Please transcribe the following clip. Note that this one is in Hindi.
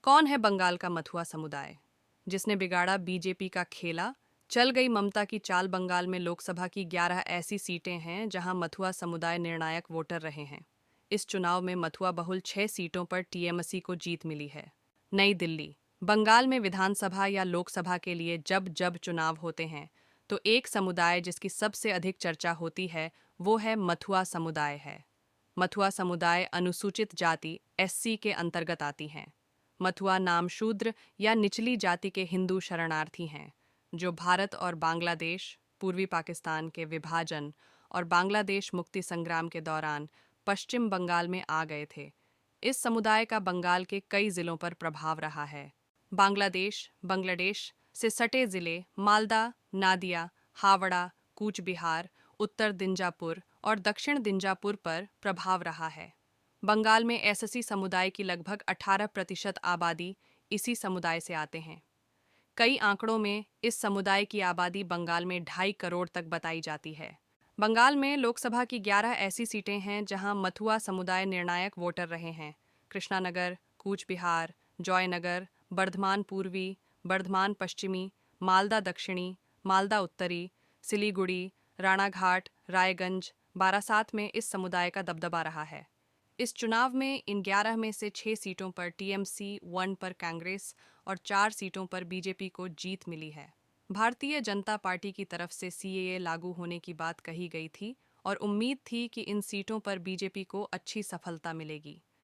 कौन है बंगाल का मथुआ समुदाय, जिसने बिगाड़ा बीजेपी का खेला? चल गई ममता की चाल। बंगाल में लोकसभा की 11 ऐसी सीटें हैं जहां मथुआ समुदाय निर्णायक वोटर रहे हैं। इस चुनाव में मथुआ बहुल 6 सीटों पर टीएमसी को जीत मिली है। नई दिल्ली। बंगाल में विधानसभा या लोकसभा के लिए जब जब चुनाव होते हैं तो एक समुदाय जिसकी सबसे अधिक चर्चा होती है वो है मथुआ समुदाय है। मथुआ समुदाय अनुसूचित जाति एससी के अंतर्गत आती हैं। मथुआ नाम शूद्र या निचली जाति के हिंदू शरणार्थी हैं जो भारत और बांग्लादेश, पूर्वी पाकिस्तान के विभाजन और बांग्लादेश मुक्ति संग्राम के दौरान पश्चिम बंगाल में आ गए थे। इस समुदाय का बंगाल के कई जिलों पर प्रभाव रहा है। बांग्लादेश से सटे जिले मालदा, नादिया, हावड़ा, कूच बिहार, उत्तर दिंजापुर और दक्षिण दिंजापुर पर प्रभाव रहा है। बंगाल में एससी समुदाय की लगभग 18% आबादी इसी समुदाय से आते हैं। कई आंकड़ों में इस समुदाय की आबादी बंगाल में 2.5 करोड़ तक बताई जाती है। बंगाल में लोकसभा की 11 ऐसी सीटें हैं जहां मथुआ समुदाय निर्णायक वोटर रहे हैं। कृष्णानगर, कूच बिहार, जॉयनगर, बर्धमान पूर्वी, बर्धमान पश्चिमी, मालदा दक्षिणी, मालदा उत्तरी, सिलीगुड़ी, राणाघाट, रायगंज, बारासात में इस समुदाय का दबदबा रहा है। इस चुनाव में इन 11 में से 6 सीटों पर टीएमसी, 1 पर कांग्रेस और 4 सीटों पर बीजेपी को जीत मिली है। भारतीय जनता पार्टी की तरफ से सीएए लागू होने की बात कही गई थी और उम्मीद थी कि इन सीटों पर बीजेपी को अच्छी सफलता मिलेगी।